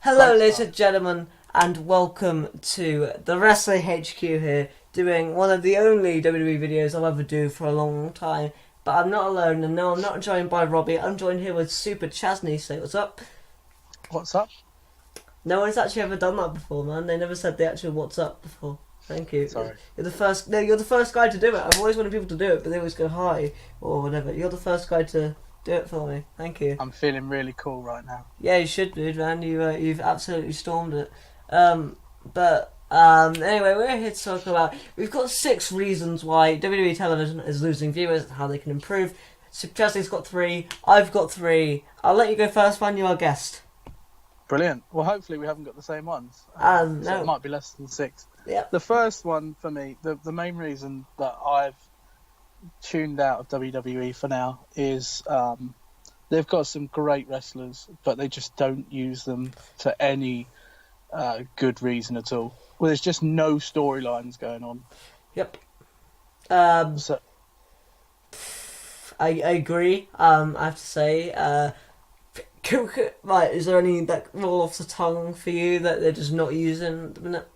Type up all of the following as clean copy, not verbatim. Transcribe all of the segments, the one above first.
Hello, ladies and gentlemen, and welcome to the Wrestling HQ here, doing one of the only WWE videos I'll ever do for a long time. But I'm not alone, and no, I'm not joined by Robbie. I'm joined here with Superchazney. Say what's up. What's up? No one's actually ever done that before, man. They never said the actual "what's up" before. Thank you. Sorry. You're the first. No, you're the first guy to do it. I've always wanted people to do it, but they always go hi or whatever. You're the first guy to do it for me. Thank you. I'm feeling really cool right now. Yeah, you should, dude, man. You've absolutely stormed it. Anyway, we're here to talk about. We've got 6 reasons why WWE television is losing viewers and how they can improve. Superchazney's got 3. I've got 3. I'll let you go first, man. You're our guest. Brilliant. Well, hopefully we haven't got the same ones. No. So it might be less than 6. Yeah. The first one for me, the main reason that I've tuned out of WWE for now is they've got some great wrestlers, but they just don't use them for any good reason at all. Well, there's just no storylines going on. Yep. So I agree. I have to say, right, is there any that roll off the tongue for you that they're just not using at the minute?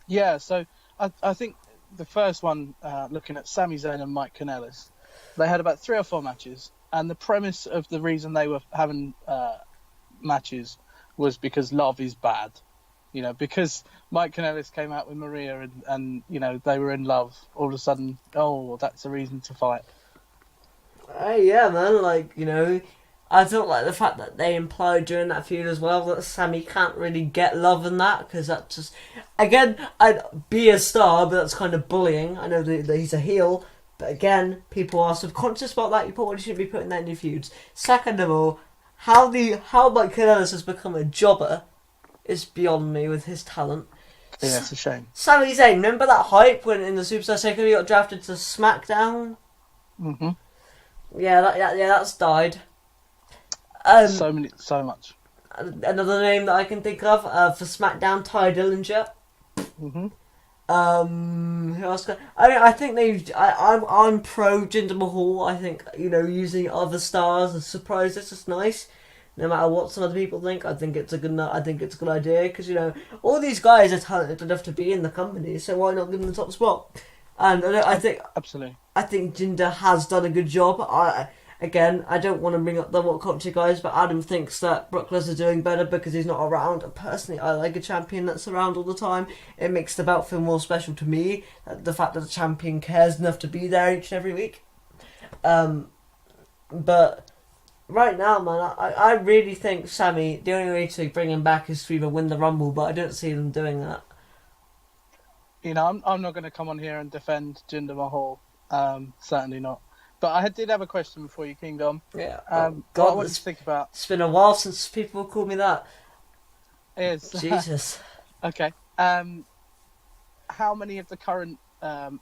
yeah, so I think the first one, looking at Sami Zayn and Mike Kanellis, they had about 3 or 4 matches, and the premise of the reason they were having matches was because love is bad. You know, because Mike Kanellis came out with Maria and you know, they were in love, all of a sudden, oh, that's a reason to fight. Yeah, man, like, you know, I don't like the fact that they implied during that feud as well that Sammy can't really get love in that, because that just, again, I'd be a star, but that's kind of bullying. I know that he's a heel, but again, people are subconscious about that. You probably shouldn't be putting that in your feuds. Second of all, how Mike Kanellis has become a jobber is beyond me with his talent. Yeah, it's a shame. Sami Zayn, remember that hype when in the Superstar Shake he got drafted to SmackDown? Mm-hmm. Yeah, that's died. So much. Another name that I can think of for SmackDown, Ty Dillinger. Mm-hmm. Who else? I think I'm pro Jinder Mahal. I think, you know, using other stars as surprises is nice. No matter what some other people think, I think it's a good idea, because, you know, all these guys are talented enough to be in the company, so why not give them the top spot? And I think absolutely. I think Jinder has done a good job. I don't want to bring up the what culture guys, but Adam thinks that Brock Lesnar's doing better because he's not around. And personally, I like a champion that's around all the time. It makes the bout feel more special to me. The fact that the champion cares enough to be there each and every week. But right now, man, I really think Sammy, the only way to bring him back is to either win the Rumble, but I don't see them doing that. You know, I'm not going to come on here and defend Jinder Mahal. Certainly not. But I did have a question before you came on. Yeah. God, what did you think about? It's been a while since people called me that. Is Jesus. Okay. How many of the current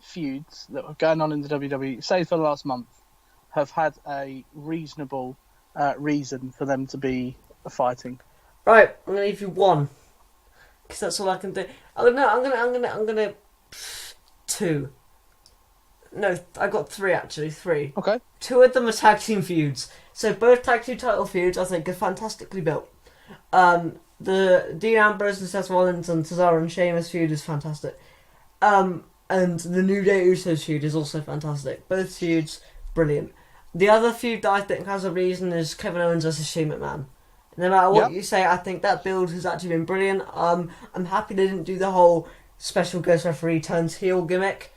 feuds that were going on in the WWE, say for the last month, have had a reasonable reason for them to be fighting? Right, I'm gonna give you 1, because that's all I can do. I'm gonna 2. No, I got 3 actually. 3. Okay. 2 of them are tag team feuds. So both tag team title feuds, I think, are fantastically built. The Dean Ambrose and Seth Rollins and Cesaro and Sheamus feud is fantastic. And the New Day Usos feud is also fantastic. Both feuds, brilliant. The other feud that I think has a reason is Kevin Owens versus Shane McMahon. No matter what you say, I think that build has actually been brilliant. I'm happy they didn't do the whole special guest referee turns heel gimmick.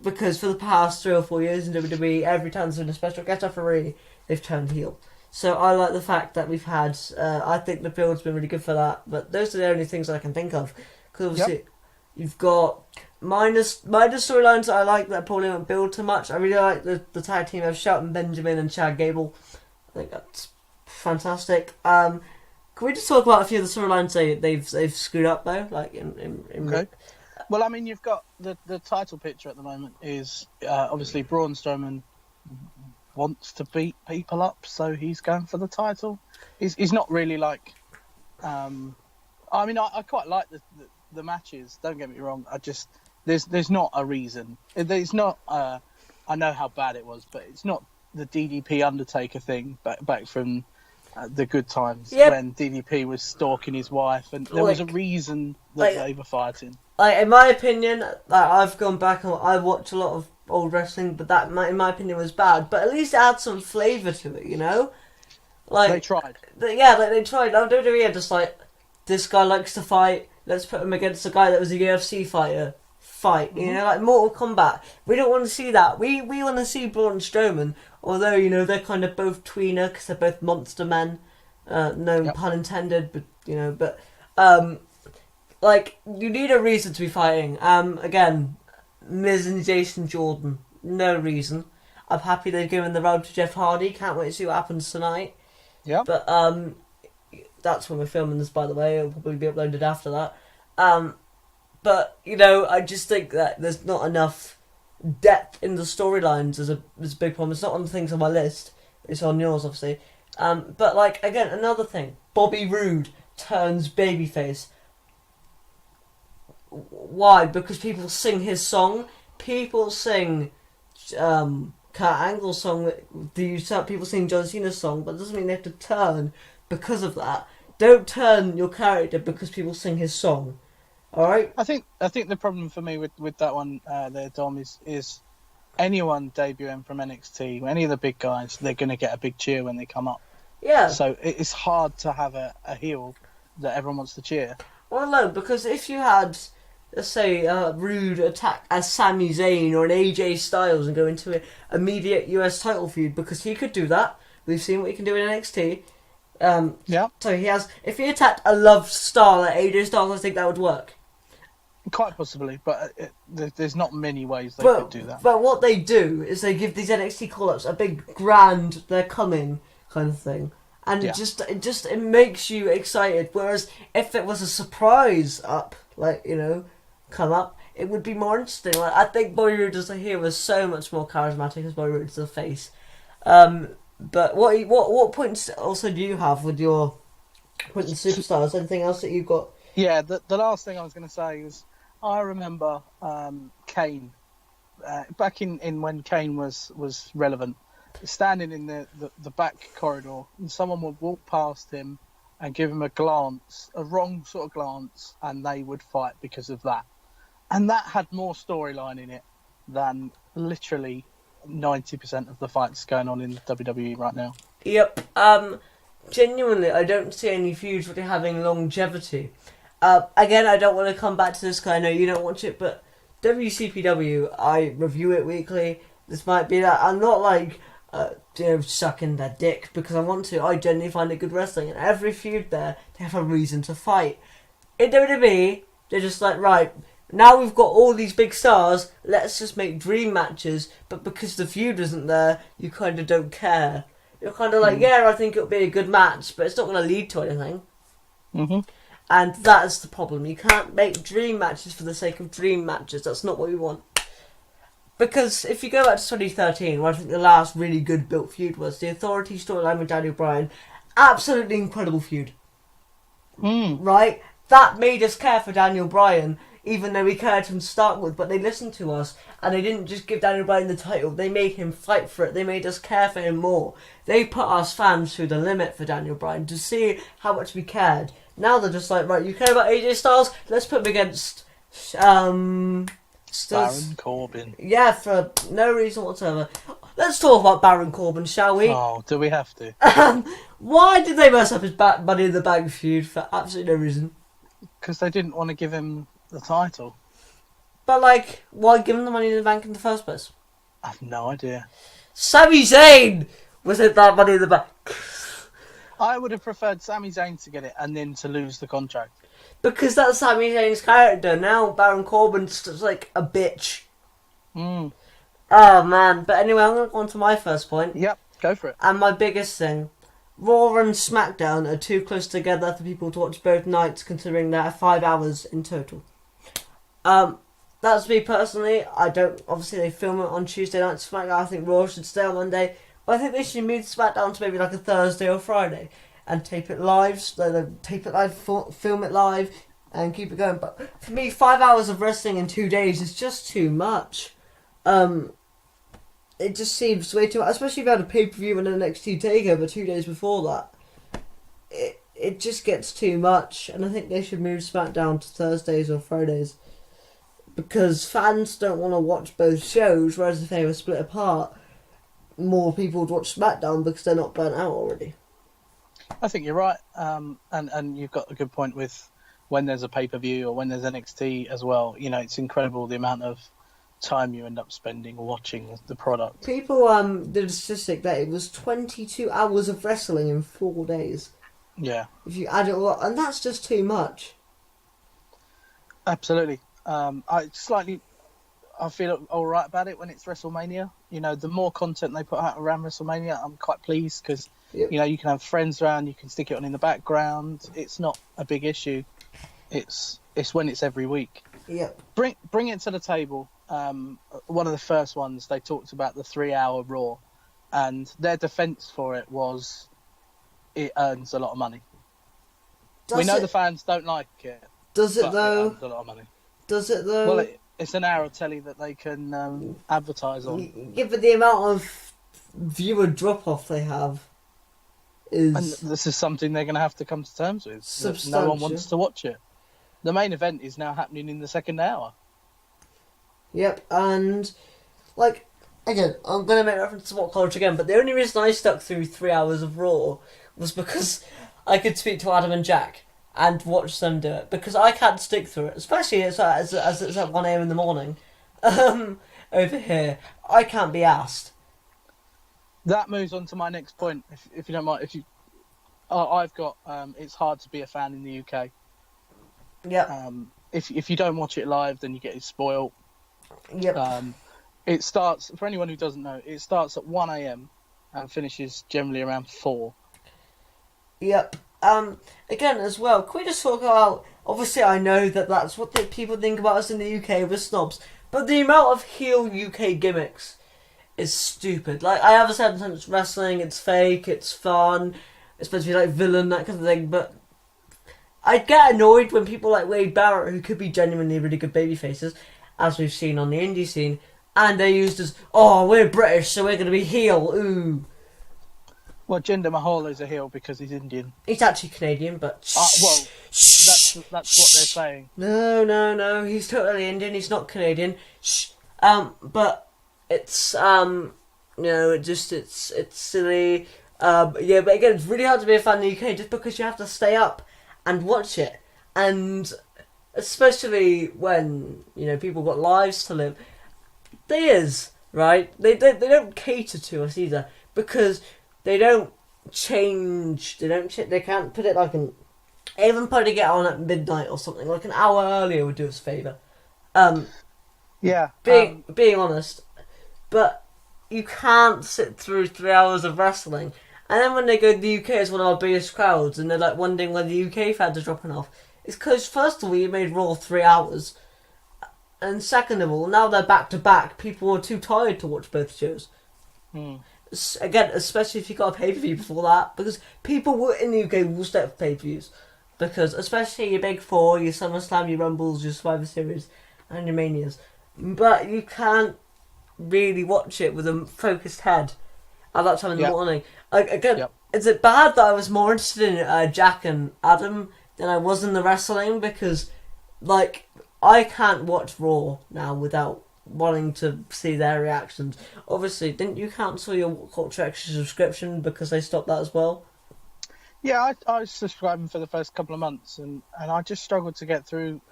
Because for the past 3 or 4 years in WWE, every time there's been a special guest referee, they've turned heel. So I like the fact that we've had. I think the build's been really good for that. But those are the only things I can think of. Because obviously, you've got minor storylines that I like that probably don't build too much. I really like the tag team of Shelton Benjamin and Chad Gable. I think that's fantastic. Can we just talk about a few of the storylines they've screwed up though? Like in okay. Well, I mean, you've got the title picture at the moment is obviously Braun Strowman wants to beat people up, so he's going for the title. He's not really like. I mean, I quite like the matches. Don't get me wrong. I just there's not a reason. There's not. I know how bad it was, but it's not the DDP Undertaker thing back from the good times Yep. when DDP was stalking his wife, and there was a reason that they were fighting. Like, in my opinion, like, I've gone back and I watch a lot of old wrestling, but that, in my opinion, was bad. But at least it had some flavour to it, you know? Like, They tried. Yeah, like, they tried. Now, WWE are just like, this guy likes to fight, let's put him against a guy that was a UFC fighter. Fight, you know, like Mortal Kombat. We don't want to see that. We want to see Braun Strowman, although, you know, they're kind of both tweener because they're both monster men. No pun intended, but, you know, like, you need a reason to be fighting. Again, Miz and Jason Jordan, no reason. I'm happy they've given the road to Jeff Hardy. Can't wait to see what happens tonight. Yeah. But that's when we're filming this, by the way. It'll probably be uploaded after that. But, you know, I just think that there's not enough depth in the storylines as a big problem. It's not on the things on my list. It's on yours, obviously. But, like, again, another thing. Bobby Roode turns babyface. Why? Because people sing his song. People sing Kurt Angle's song. People sing John Cena's song, but it doesn't mean they have to turn because of that. Don't turn your character because people sing his song. Alright? I think the problem for me with that one there, Dom, is anyone debuting from NXT, any of the big guys, they're going to get a big cheer when they come up. Yeah. So it's hard to have a heel that everyone wants to cheer. Well, no, because if you had, let's say, Rude attack as Sami Zayn or an AJ Styles and go into an immediate US title feud, because he could do that. We've seen what he can do in NXT. Yeah. So he has. If he attacked a loved star like AJ Styles, I think that would work. Quite possibly, but there's not many ways they could do that. But what they do is they give these NXT call-ups a big grand "they're coming" kind of thing, and it makes you excited. Whereas if it was a surprise up, like, you know, come up, it would be more interesting. Like, I think Bobby Roode as a heel was so much more charismatic as Bobby Roode as a face. But what points also do you have with your points of superstars? Anything else that you've got? Yeah, the last thing I was going to say is I remember Kane back in when Kane was relevant, standing in the back corridor, and someone would walk past him and give him a glance, a wrong sort of glance, and they would fight because of that. And that had more storyline in it than literally 90% of the fights going on in WWE right now. Yep. Genuinely, I don't see any feuds really having longevity. Again, I don't want to come back to this because I know you don't watch it, but WCPW, I review it weekly. This might be that. I'm not like, sucking their dick because I want to. I genuinely find it good wrestling, and every feud there, they have a reason to fight. In WWE, they're just like, right, now we've got all these big stars, let's just make dream matches, but because the feud isn't there, you kind of don't care. You're kind of like, yeah, I think it'll be a good match, but it's not going to lead to anything. Mm-hmm. And that's the problem. You can't make dream matches for the sake of dream matches. That's not what we want. Because if you go back to 2013, where I think the last really good built feud was, the Authority storyline with Daniel Bryan, absolutely incredible feud. Right? That made us care for Daniel Bryan, even though we cared from to start with, but they listened to us, and they didn't just give Daniel Bryan the title, they made him fight for it, they made us care for him more. They put us fans through the limit for Daniel Bryan to see how much we cared. Now they're just like, right, you care about AJ Styles? Let's put him against Baron Corbin. Yeah, for no reason whatsoever. Let's talk about Baron Corbin, shall we? Oh, do we have to? Why did they mess up his Money in the Bank feud for absolutely no reason? Because they didn't want to give him the title. But, like, why give him the Money in the Bank in the first place? I have no idea. Sami Zayn was it that Money in the Bank. I would have preferred Sami Zayn to get it and then to lose the contract. Because that's Sami Zayn's character. Now Baron Corbin's just like a bitch. Oh, man. But anyway, I'm going to go on to my first point. Yep, go for it. And my biggest thing. Raw and SmackDown are too close together for people to watch both nights, considering there are 5 hours in total. That's me personally. I don't... Obviously, they film it on Tuesday night. SmackDown, I think Raw should stay on Monday. But I think they should move SmackDown to maybe like a Thursday or Friday and tape it live, film it live, and keep it going. But for me, 5 hours of wrestling in 2 days is just too much. It just seems way too much, especially if you had a pay-per-view and an NXT TakeOver 2 days before that. it just gets too much, and I think they should move SmackDown to Thursdays or Fridays because fans don't want to watch both shows. Whereas if they were split apart, more people would watch SmackDown because they're not burnt out already. I think you're right, and you've got a good point with when there's a pay-per-view or when there's NXT as well. You know, it's incredible the amount of time you end up spending watching the product. People did a statistic that it was 22 hours of wrestling in 4 days. Yeah. If you add it all up, and that's just too much. Absolutely. I feel all right about it when it's WrestleMania. You know, the more content they put out around WrestleMania, I'm quite pleased because, Yep. you know, you can have friends around, you can stick it on in the background. It's not a big issue. It's when it's every week. Yep. Bring it to the table. One of the first ones, they talked about the 3-hour Raw, and their defence for it was it earns a lot of money. We know the fans don't like it. Does it but though? It earns a lot of money. Does it though? Well, it's an hour of telly that they can advertise on. Given the amount of viewer drop-off they have, And this is something they're going to have to come to terms with. substantial. No one wants to watch it. The main event is now happening in the second hour. Yep, and like again, I'm gonna make reference to What Culture again, but the only reason I stuck through 3 hours of Raw was because I could speak to Adam and Jack and watch them do it. Because I can't stick through it, especially as it's at 1 a.m. in the morning. Over here, I can't be asked. That moves on to my next point, if you don't mind. I've got it's hard to be a fan in the UK. Yep. If you don't watch it live, then you get it spoiled. Yep. It starts, for anyone who doesn't know, it starts at 1 a.m. and finishes generally around 4. Yep. Again, as well, can we just talk about... Obviously, I know that that's what the people think about us in the UK, we're snobs. But the amount of heel UK gimmicks is stupid. Like, I understand it's wrestling, it's fake, it's fun, it's supposed to be like villain, that kind of thing, but... I get annoyed when people like Wade Barrett, who could be genuinely really good baby faces, as we've seen on the indie scene, and they're used as, oh, we're British, so we're going to be heel, ooh. Well, Jinder Mahal is a heel because he's Indian. He's actually Canadian, but... Well, that's what they're saying. No, he's totally Indian, he's not Canadian. But it's, it's silly. But again, it's really hard to be a fan in the UK just because you have to stay up and watch it. And especially when, people got lives to live. Theirs, right? They don't cater to us either because they don't change. They can't put it like even putting it on at midnight or something, like an hour earlier would do us a favour. Being honest. But you can't sit through 3 hours of wrestling. And then when they go to the UK, it's one of our biggest crowds, and they're like wondering why the UK fans are dropping off. It's because, first of all, you made Raw 3 hours. And second of all, now they're back to back, people are too tired to watch both shows. Again, especially if you got a pay-per-view before that, because people in the UK will stay for pay-per-views. Because, especially your Big Four, your SummerSlam, your Rumbles, your Survivor Series, and your Manias. But you can't really watch it with a focused head at that time in the morning. Is it bad that I was more interested in Jack and Adam than I was in the wrestling? Because, I can't watch Raw now without wanting to see their reactions. Obviously, didn't you cancel your Culture Extra subscription because they stopped that as well? Yeah, I was subscribing for the first couple of months, and I just struggled to get through,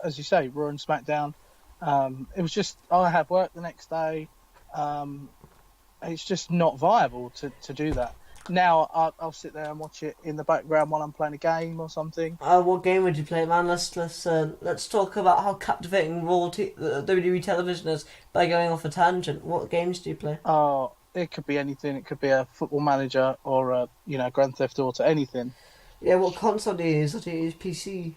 as you say, Raw and SmackDown. It was just, I had work the next day. It's just not viable to do that. Now I'll sit there and watch it in the background while I'm playing a game or something. What game would you play, man? Let's talk about how captivating WWE television is by going off a tangent. What games do you play? Oh, it could be anything. It could be a Football Manager or a Grand Theft Auto, anything. Yeah, what console do you use? Do you use PC?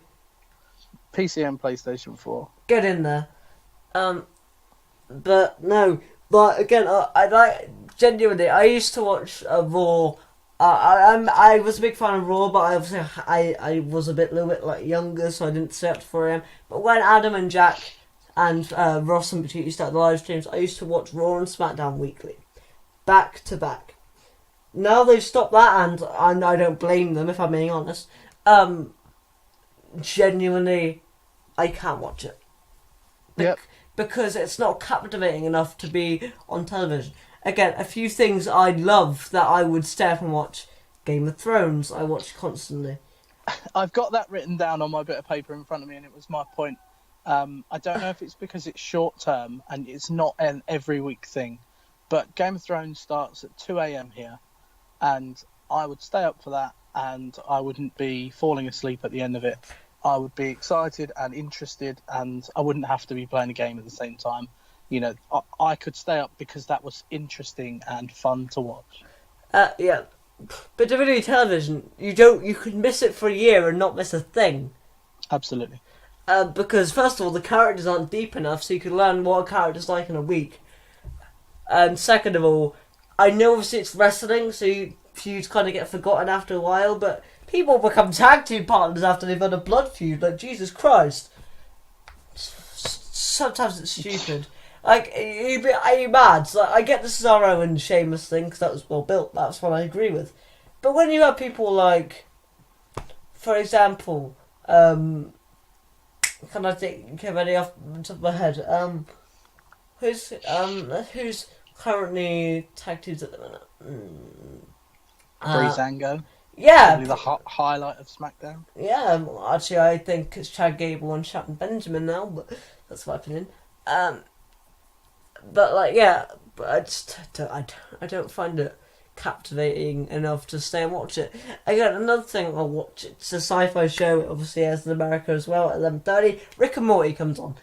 PC and PlayStation 4. Get in there. But no. But again, genuinely, I used to watch Raw. I was a big fan of Raw, but I was a little bit younger, so I didn't stay up for him. But when Adam and Jack and Ross and Petite used to have the live streams, I used to watch Raw and SmackDown weekly, back to back. Now they've stopped that, and I don't blame them if I'm being honest. Genuinely, I can't watch it. Yep. Because it's not captivating enough to be on television. Again, a few things I love that I would stay up and watch. Game of Thrones, I watch constantly. I've got that written down on my bit of paper in front of me, and it was my point. I don't know if it's because it's short term and it's not an every week thing, but Game of Thrones starts at 2 a.m. here, and I would stay up for that, and I wouldn't be falling asleep at the end of it. I would be excited and interested, and I wouldn't have to be playing a game at the same time. I could stay up because that was interesting and fun to watch. Yeah. But WWE television, you could miss it for a year and not miss a thing. Absolutely. Because first of all, the characters aren't deep enough, so you can learn what a character's like in a week. And second of all, I know obviously it's wrestling, so feuds kind of get forgotten after a while, but people become tag team partners after they've had a blood feud. Like, Jesus Christ. Sometimes it's stupid. Like, are you mad? Like, I get the Cesaro and Sheamus thing, because that was well built. That's what I agree with. But when you have people like, for example, can I think of any off the top of my head? Who's currently tag teams at the minute? Breezango. Yeah. Probably the highlight of SmackDown. Yeah, actually, I think it's Chad Gable and Shelton Benjamin now, but that's my opinion. But like, yeah, but I don't find it captivating enough to stay and watch it. Again, another thing I'll watch. It's a sci-fi show. It obviously airs in America as well at 11:30. Rick and Morty comes on.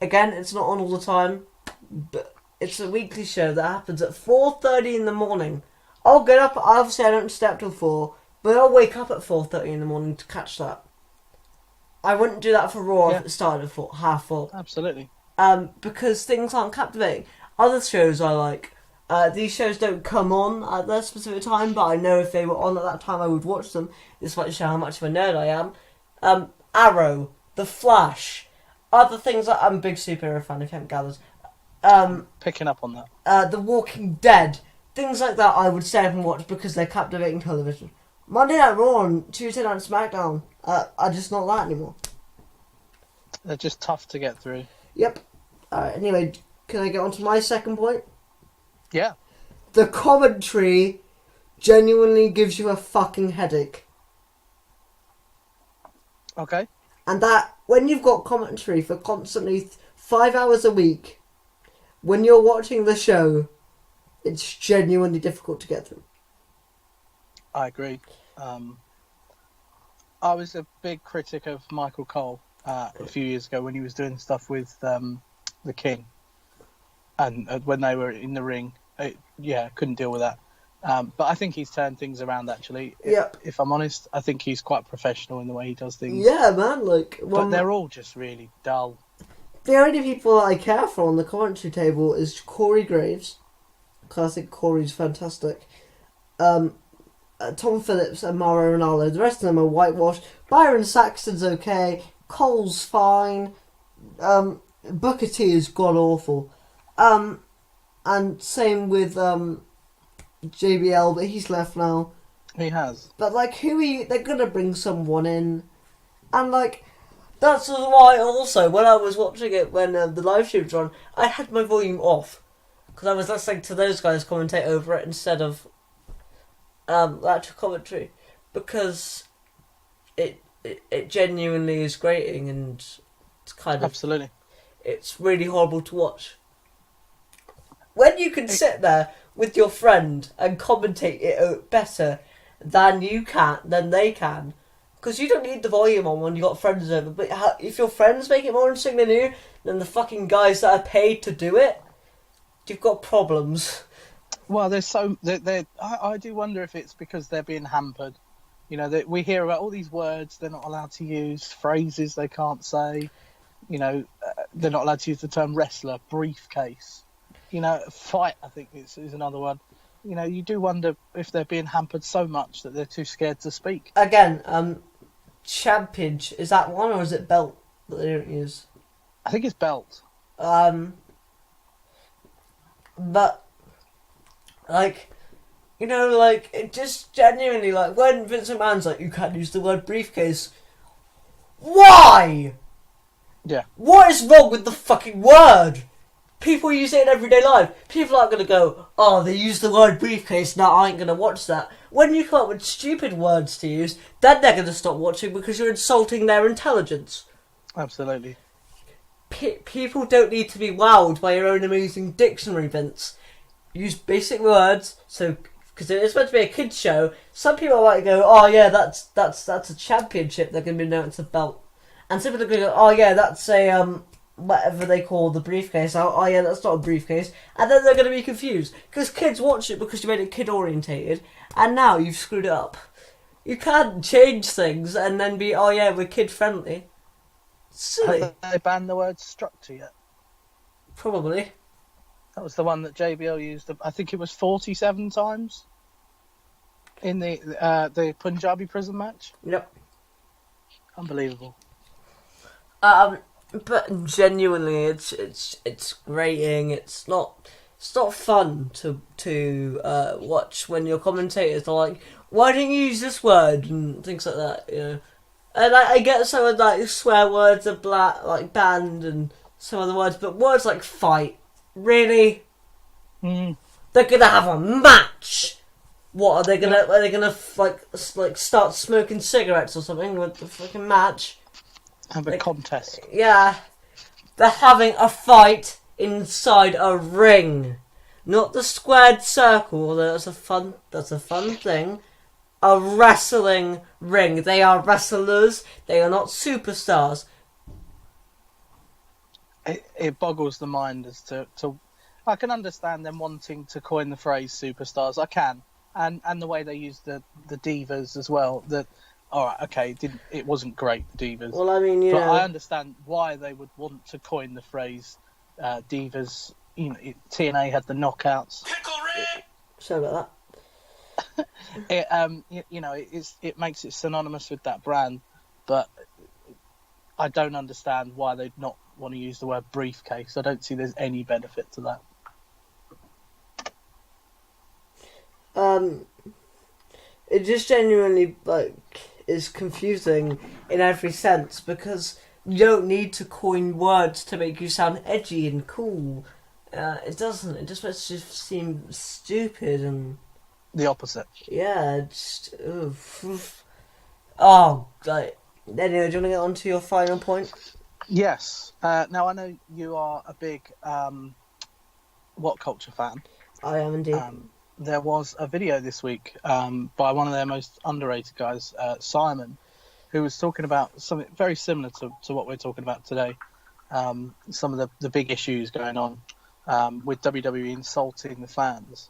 Again, it's not on all the time, but it's a weekly show that happens at 4:30 in the morning. I'll get up. Obviously, I don't stay up till 4, but I'll wake up at 4:30 in the morning to catch that. I wouldn't do that for Raw if it started at 4:30. Absolutely. Because things aren't captivating. Other shows I like. These shows don't come on at their specific time, but I know if they were on at that time, I would watch them. This might show how much of a nerd I am. Arrow, The Flash, other things that I'm a big superhero fan, if you haven't gathered. Picking up on that. The Walking Dead, things like that I would stay up and watch because they're captivating television. Monday Night Raw and Tuesday Night SmackDown are just not that anymore. They're just tough to get through. Yep. Anyway, can I get on to my second point? Yeah. The commentary genuinely gives you a fucking headache. Okay. And that, when you've got commentary for constantly 5 hours a week, when you're watching the show, it's genuinely difficult to get through. I agree. I was a big critic of Michael Cole a few years ago when he was doing stuff with the King, and when they were in the ring, couldn't deal with that. But I think he's turned things around. Actually, if I'm honest, I think he's quite professional in the way he does things. Yeah, man. But they're all just really dull. The only people that I care for on the commentary table is Corey Graves, because I think Corey's fantastic. Tom Phillips and Mauro Ronaldo. The rest of them are whitewashed. Byron Saxton's okay. Cole's fine. Booker T is god awful. And same with JBL, but he's left now. He has. But who are you? They're gonna bring someone in, and that's why also when I was watching it when the live streams were on, I had my volume off because I was listening to those guys commentate over it instead of actual commentary, because it genuinely is grating and it's kind of absolutely. It's really horrible to watch. When you can sit there with your friend and commentate it better than they can, because you don't need the volume on when you got friends over. But if your friends make it more interesting than you, then the fucking guys that are paid to do it, you've got problems. Well, I do wonder if it's because they're being hampered. We hear about all these words they're not allowed to use, phrases they can't say. They're not allowed to use the term wrestler, briefcase. Fight, I think is another one. You do wonder if they're being hampered so much that they're too scared to speak. Again, championship, is that one or is it belt that they don't use? I think it's belt. But You know, like, it just genuinely, like, when Vince McMahon's like, you can't use the word briefcase. Why? Yeah. What is wrong with the fucking word? People use it in everyday life. People aren't going to go, oh, they use the word briefcase, now I ain't going to watch that. When you come up with stupid words to use, then they're going to stop watching because you're insulting their intelligence. Absolutely. People don't need to be wowed by your own amazing dictionary, Vince. Use basic words, so because it's meant to be a kids show. Some people might go, "Oh yeah, that's a championship. They're going to be announcing a belt," and some people are going to go, "Oh yeah, that's a whatever they call the briefcase. Oh yeah, that's not a briefcase," and then they're going to be confused because kids watch it because you made it kid orientated, and now you've screwed it up. You can't change things and then be, "Oh yeah, we're kid friendly." Silly. Have they banned the word structure yet? Probably. That was the one that JBL used. I think it was 47 times in the Punjabi prison match. Yep. Unbelievable. But genuinely, it's grating. It's not fun to watch when your commentators are like, "Why don't you use this word?" and things like that. You know. And I get some of like swear words are banned and some other words, but words like fight. Really? Mm. They're gonna have a match. What are they gonna? Are they gonna like start smoking cigarettes or something with the fucking match? Have a contest. Yeah, they're having a fight inside a ring, not the squared circle. That's a fun thing. A wrestling ring. They are wrestlers. They are not superstars. It boggles the mind as to I can understand them wanting to coin the phrase superstars. I can, and the way they use the divas as well. That all right, okay, it wasn't great, the divas. Well, I mean, but I understand why they would want to coin the phrase divas. You know, TNA had the knockouts. Sorry about that. It makes it synonymous with that brand, but I don't understand why they'd not want to use the word briefcase. I don't see there's any benefit to that. It just genuinely is confusing in every sense because you don't need to coin words to make you sound edgy and cool. It doesn't. It just makes you seem stupid and the opposite. Yeah, just oh, like anyway, do you want to get on to your final point? Yes. Now I know you are a big What Culture fan. I am indeed. There was a video this week by one of their most underrated guys, Simon, who was talking about something very similar to what we're talking about today. Some of the big issues going on with WWE insulting the fans.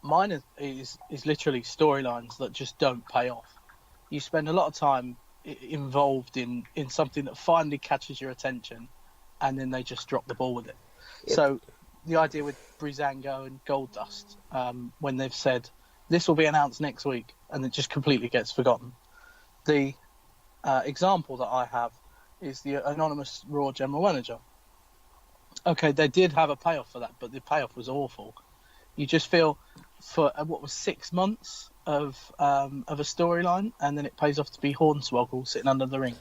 Mine is literally storylines that just don't pay off. You spend a lot of time involved in something that finally catches your attention, and then they just drop the ball with it. Yep. So the idea with Breezango and Goldust, when they've said this will be announced next week, and it just completely gets forgotten. The example that I have is the anonymous Raw general manager. Okay, they did have a payoff for that, but the payoff was awful. You just feel for what was 6 months of a storyline, and then it pays off to be Hornswoggle sitting under the ring.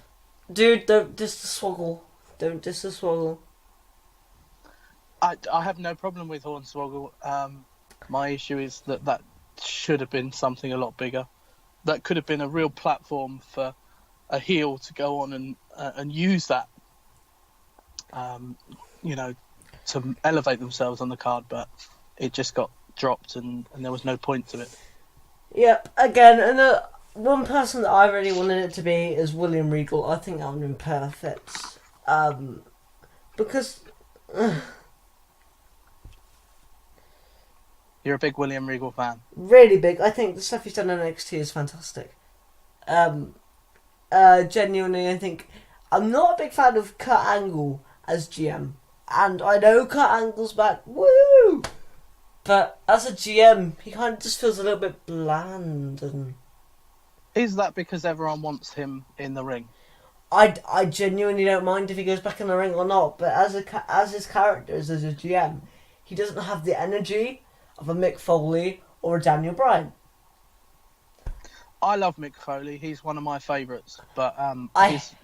Dude, don't diss the Swoggle. Don't diss the Swoggle. I have no problem with Hornswoggle. My issue is that should have been something a lot bigger. That could have been a real platform for a heel to go on and use that, to elevate themselves on the card, but it just got dropped and there was no point to it. Yep, again, and one person that I really wanted it to be is William Regal. I think that would have been perfect. Because... You're a big William Regal fan. Really big. I think the stuff he's done on NXT is fantastic. Genuinely, I think... I'm not a big fan of Kurt Angle as GM. And I know Kurt Angle's back. Woo! But as a GM, he kind of just feels a little bit bland. And is that because everyone wants him in the ring? I genuinely don't mind if he goes back in the ring or not. But as his character as a GM, he doesn't have the energy of a Mick Foley or a Daniel Bryan. I love Mick Foley. He's one of my favourites, but his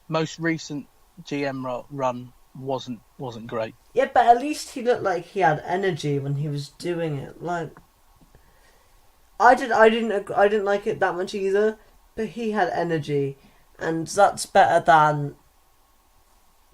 most recent run wasn't great. Yeah, but at least he looked like he had energy when he was doing it. Like, I didn't like it that much either, but he had energy, and that's better than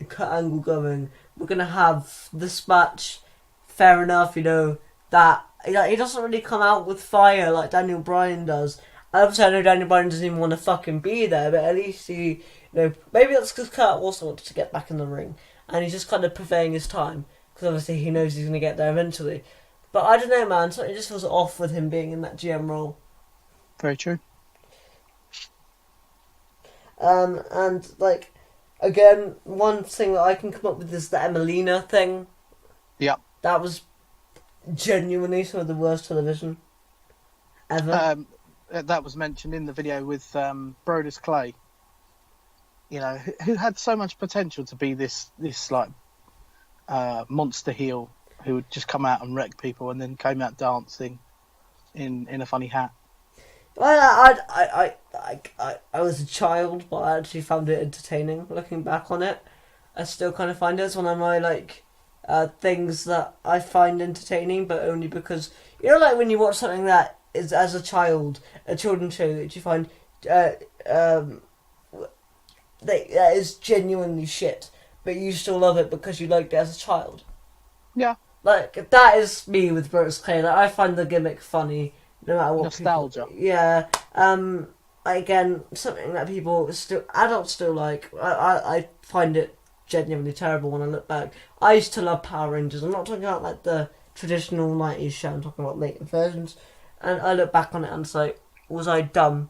Kurt Angle going, we're gonna have this match. Fair enough, that he doesn't really come out with fire like Daniel Bryan does. Obviously, I know Daniel Bryan doesn't even want to fucking be there, but at least he, maybe that's because Kurt also wanted to get back in the ring, and he's just kind of purveying his time, because obviously he knows he's going to get there eventually. But I don't know, man, something just feels off with him being in that GM role. Very true. And, like, again, one thing that I can come up with is the Emelina thing. Yeah. That was genuinely some of the worst television ever. That was mentioned in the video with Brodus Clay. Who had so much potential to be this like monster heel who would just come out and wreck people, and then came out dancing in a funny hat. Well, I was a child, but I actually found it entertaining. Looking back on it, I still kind of find it. It's one of my things that I find entertaining, but only because like when you watch something that is as a child, a children's show that you find that is genuinely shit, but you still love it because you liked it as a child. Yeah. Like, that is me with Brodus Clay. Like, I find the gimmick funny, no matter what. Nostalgia. Yeah. Again, something that adults still like. I find it genuinely terrible when I look back. I used to love Power Rangers. I'm not talking about, like, the traditional 90s show. I'm talking about later versions. And I look back on it and it's like, was I dumb?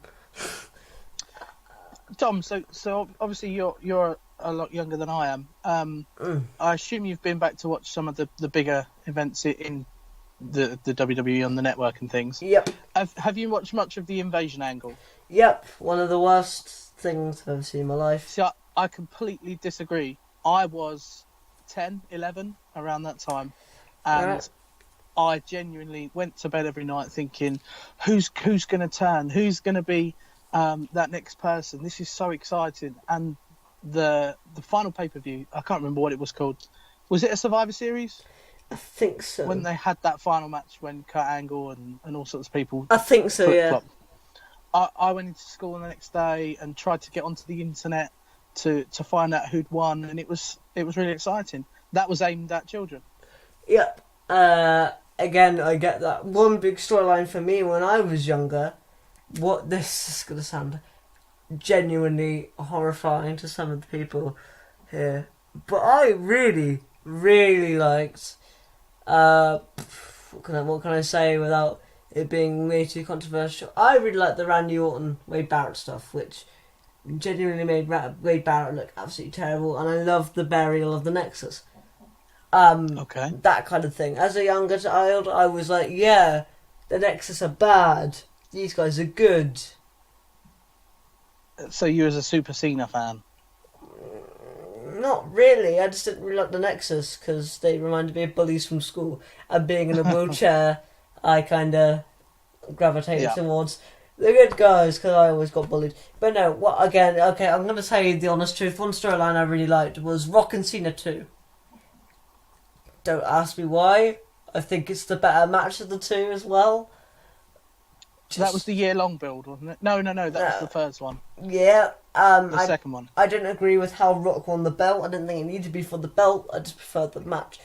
Tom, so obviously you're a lot younger than I am. I assume you've been back to watch some of the bigger events in the WWE on the network and things. Yep. Have you watched much of the Invasion angle? Yep. One of the worst things I've ever seen in my life. See, I completely disagree. I was 10, 11 around that time, and I genuinely went to bed every night thinking, who's going to turn? Who's going to be that next person? This is so exciting. And the final pay-per-view, I can't remember what it was called. Was it a Survivor Series? I think so. When they had that final match when Kurt Angle and all sorts of people... I think so, yeah. I went into school the next day and tried to get onto the internet to find out who'd won, and it was really exciting. That was aimed at children. Yep. Again, I get that. One big storyline for me when I was younger, this is going to sound genuinely horrifying to some of the people here, but I really, really liked, what can I say without it being way too controversial? I really liked the Randy Orton, Wade Barrett stuff, which genuinely made Wade Barrett look absolutely terrible, and I loved the burial of the Nexus. Okay. That kind of thing. As a younger child, I was like, yeah, the Nexus are bad. These guys are good. So you was a Super Cena fan? Not really. I just didn't really like the Nexus because they reminded me of bullies from school. And being in a wheelchair, I kind of gravitated towards the good guys because I always got bullied. But no, okay, I'm going to tell you the honest truth. One storyline I really liked was Rock and Cena 2. Don't ask me why. I think it's the better match of the two as well. That was the year-long build, wasn't it? No, that was the first one. Yeah. The second one. I didn't agree with how Rock won the belt. I didn't think it needed to be for the belt. I just preferred the match.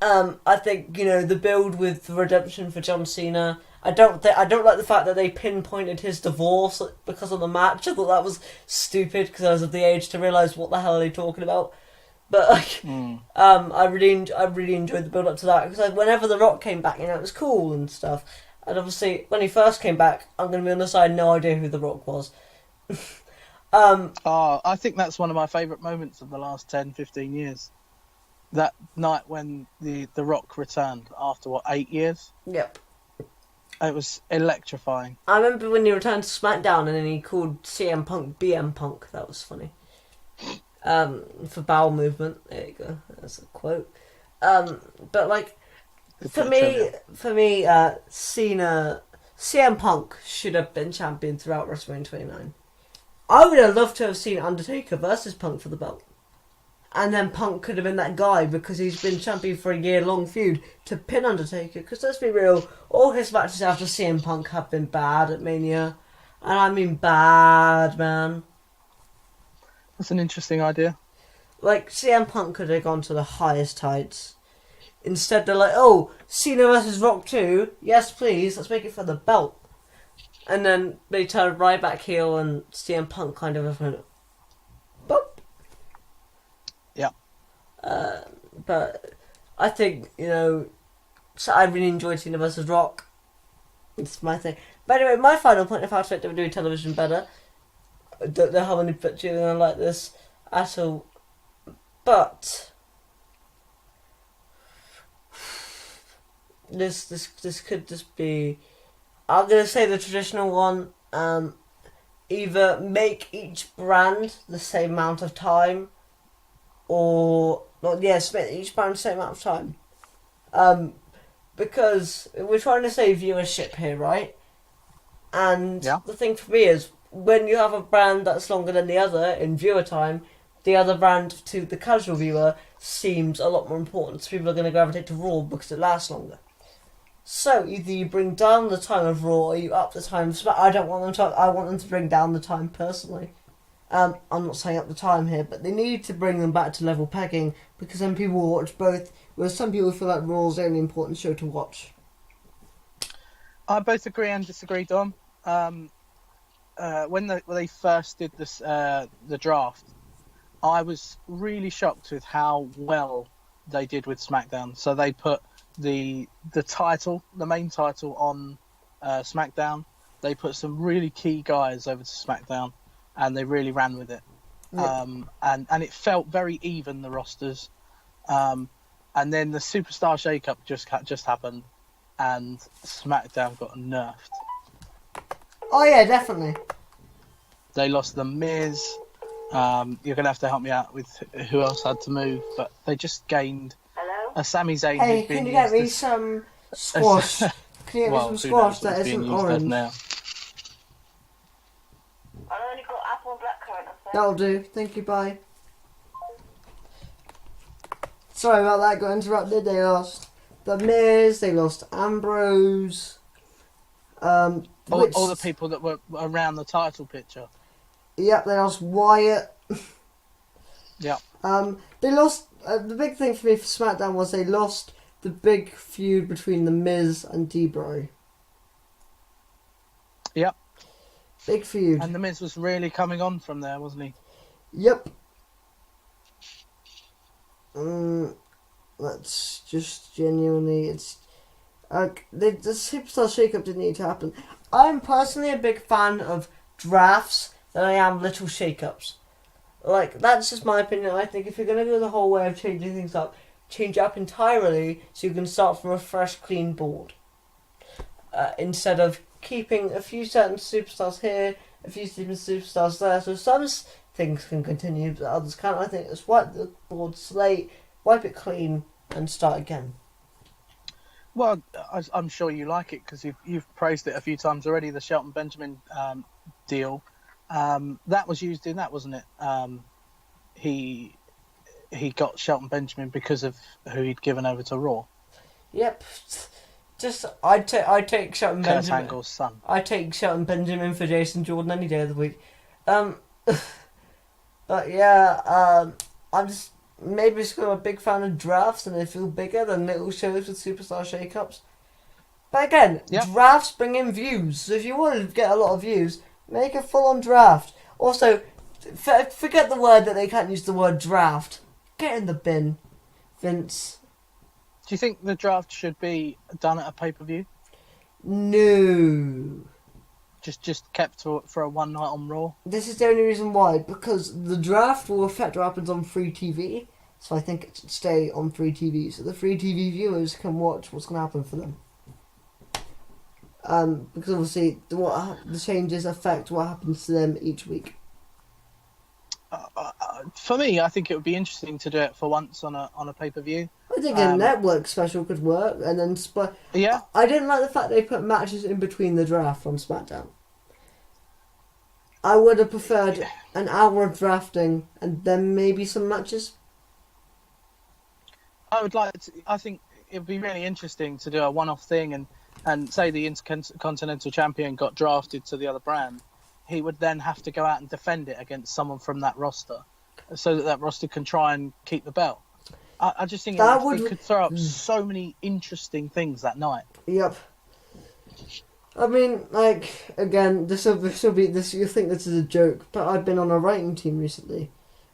I think, the build with the redemption for John Cena. I don't like the fact that they pinpointed his divorce because of the match. I thought that was stupid because I was of the age to realise what the hell are they talking about. But I really enjoyed the build up to that because whenever The Rock came back, it was cool and stuff. And obviously, when he first came back, I'm going to be honest, I had no idea who The Rock was. I think that's one of my favourite moments of the last 10, 15 years. That night when the Rock returned after 8 years? Yep. It was electrifying. I remember when he returned to SmackDown and then he called CM Punk BM Punk. That was funny. For bowel movement. There you go. That's a quote. But Good For bit of me, trivia. Cena, CM Punk should have been champion throughout WrestleMania 29. I would have loved to have seen Undertaker versus Punk for the belt. And then Punk could have been that guy because he's been champion for a year-long feud to pin Undertaker. Because let's be real, all his matches after CM Punk have been bad at Mania. And I mean bad, man. That's an interesting idea. Like, CM Punk could have gone to the highest heights. Instead, they're like, oh, Cena versus Rock 2? Yes, please, let's make it for the belt. And then they turn right back heel and CM Punk kind of went, boop. Yeah. But I think, so I really enjoyed Cena versus Rock. It's my thing. But anyway, my final point of how to make WWE television better. I don't know how many put you in like this at all. But this could just be, I'm gonna say the traditional one. Either make each brand the same amount of time, or spend each brand the same amount of time. Because we're trying to save viewership here, right? And the thing for me is, when you have a brand that's longer than the other in viewer time, the other brand to the casual viewer seems a lot more important. So people are going to gravitate to Raw because it lasts longer. So either you bring down the time of Raw or you up the time of SmackDown. I want them to bring down the time personally. I'm not saying up the time here, but they need to bring them back to level pegging because then people will watch both. Whereas some people feel like Raw's the only important show to watch. I both agree and disagree, Dom. When they first did this, the draft, I was really shocked with how well they did with SmackDown. So they put the title, the main title, on SmackDown. They put some really key guys over to SmackDown, and they really ran with it. Yeah. And it felt very even, the rosters. And then the Superstar shake-up just happened, and SmackDown got nerfed. Oh yeah, definitely. They lost The Miz. You're going to have to help me out with who else had to move, but they just gained a Sami Zayn. Hey, can you get me some squash? Can you get me some squash that isn't orange? Now. I've only got apple and blackcurrant. That'll do. Thank you, bye. Sorry about that, got interrupted. They lost The Miz, they lost Ambrose. All the people that were around the title picture. Yep, they lost Wyatt. Yeah. They lost. The big thing for me for SmackDown was they lost the big feud between The Miz and D-Bry. Yep. Big feud. And The Miz was really coming on from there, wasn't he? Yep. That's just genuinely, it's the Superstar shake-up didn't need to happen. I'm personally a big fan of drafts than I am little shake-ups. Like, that's just my opinion. I think if you're going to go the whole way of changing things up, change it up entirely so you can start from a fresh, clean board. Instead of keeping a few certain superstars here, a few different superstars there, so some things can continue, but others can't. I think just wipe the board slate, wipe it clean, and start again. Well, I'm sure you like it because you've praised it a few times already. The Shelton Benjamin deal, that was used in that, wasn't it? He got Shelton Benjamin because of who he'd given over to Raw. Yep. Just I'd take Shelton Kurt Benjamin. Angle's son. I'd take Shelton Benjamin for Jason Jordan any day of the week. But yeah, I'm just maybe just I'm a big fan of drafts and they feel bigger than little shows with superstar shake-ups. But again, drafts bring in views. So if you want to get a lot of views, make a full-on draft. Also, forget the word that they can't use the word draft. Get in the bin, Vince. Do you think the draft should be done at a pay-per-view? No. Just kept for a one night on Raw? This is the only reason why, because the draft will affect what happens on free TV, so I think it should stay on free TV, so the free TV viewers can watch what's going to happen for them. Because obviously the changes affect what happens to them each week. For me, I think it would be interesting to do it for once on a pay-per-view. I think a network special could work, and then Yeah. I didn't like the fact they put matches in between the draft on SmackDown. I would have preferred an hour of drafting and then maybe some matches. I would like to. I think it would be really interesting to do a one-off thing, and say the Intercontinental Champion got drafted to the other brand, he would then have to go out and defend it against someone from that roster, so that roster can try and keep the belt. I just think it could throw up so many interesting things that night. Yep. I mean, like, again, this will be this. You think this is a joke, but I've been on a writing team recently.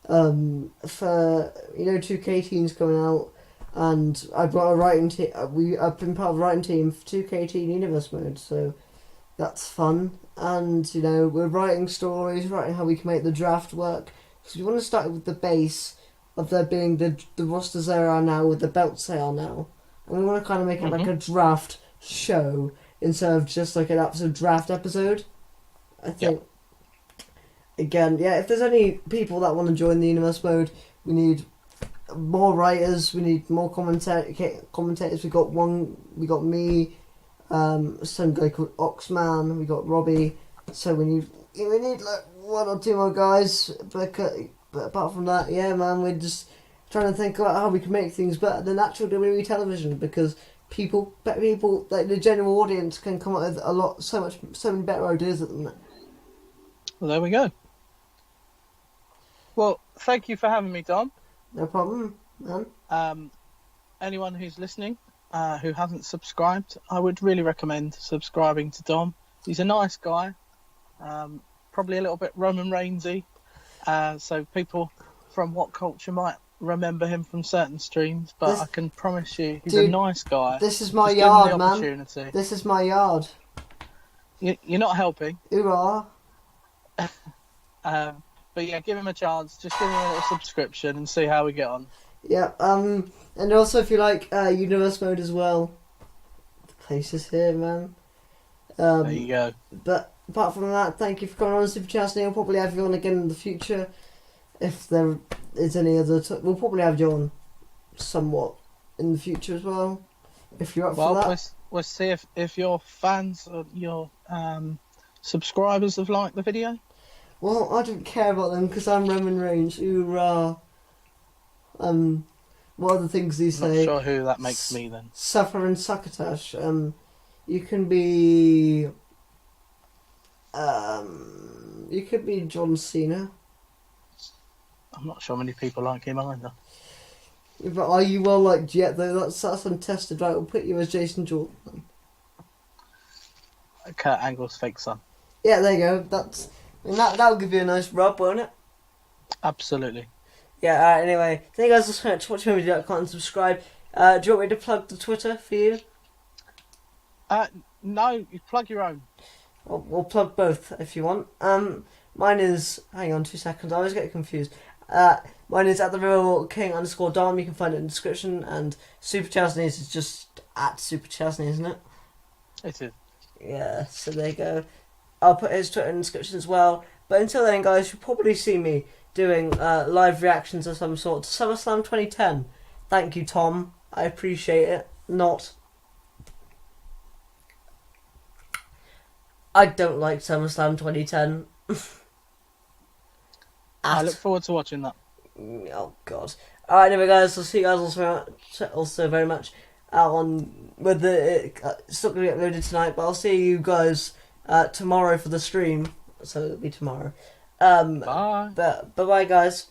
For 2K teams coming out, and I've got a writing team. I've been part of a writing team for 2K18 Universe Mode, so that's fun. And we're writing stories, writing how we can make the draft work. So we want to start with the base of there being the rosters there are now with the belts they are now, and we want to kind of make it like a draft show instead of just like an absolute draft episode. I think. Again, if there's any people that want to join the Universe Mode, we need more writers, we need more commentators. We got me, some guy called Oxman, we got Robbie, so we need like one or two more guys, but apart from that, man, we're just trying to think about how we can make things better than actual WWE television, because people like the general audience can come up with so many better ideas than that. Well, there we go. Well, thank you for having me, Dom. No problem, man. Anyone who's listening who hasn't subscribed, I would really recommend subscribing to Dom. He's a nice guy, probably a little bit Roman Reigns-y, so people from What Culture might remember him from certain streams, but I can promise you he's a nice guy. This is my Just yard, give him the man. opportunity. This is my yard. You're not helping. Hoorah. But give him a chance. Just give him a little subscription and see how we get on. Yeah, and also if you like Universe Mode as well, the place is here, man. There you go. But apart from that, thank you for coming on Superchazney. We'll probably have you on again in the future. If there is any other... we'll probably have you on somewhat in the future as well. If you're up for that. We'll see if your fans or your subscribers have liked the video. Well, I don't care about them because I'm Roman Reigns. Hoorah. What are the things you say? Not sure who that makes me then. Suffer and Succotash. You can be... you could be John Cena. I'm not sure many people like him either. But are you well liked yet though? That's untested, right? We'll put you as Jason Jordan. Kurt Angle's fake son. Yeah, there you go. That'll give you a nice rub, won't it? Absolutely. Yeah, anyway. Thank you guys so much for watching my video. Comment and subscribe. Do you want me to plug the Twitter for you? No, you plug your own. We'll plug both if you want. Mine is... Hang on 2 seconds. I always get confused. Mine is at the real king _Dom. You can find it in the description. And Superchazney is just at Superchazney, isn't it? It is. Yeah, so there you go. I'll put his Twitter in the description as well. But until then, guys, you'll probably see me doing live reactions of some sort to SummerSlam 2010. Thank you, Tom. I appreciate it. I don't like SummerSlam 2010. I look forward to watching that. Oh, God. Alright, anyway, guys, I'll see you guys also very much on... it's not going to get uploaded tonight, but I'll see you guys... tomorrow for the stream, so it'll be tomorrow. Bye. But bye, guys.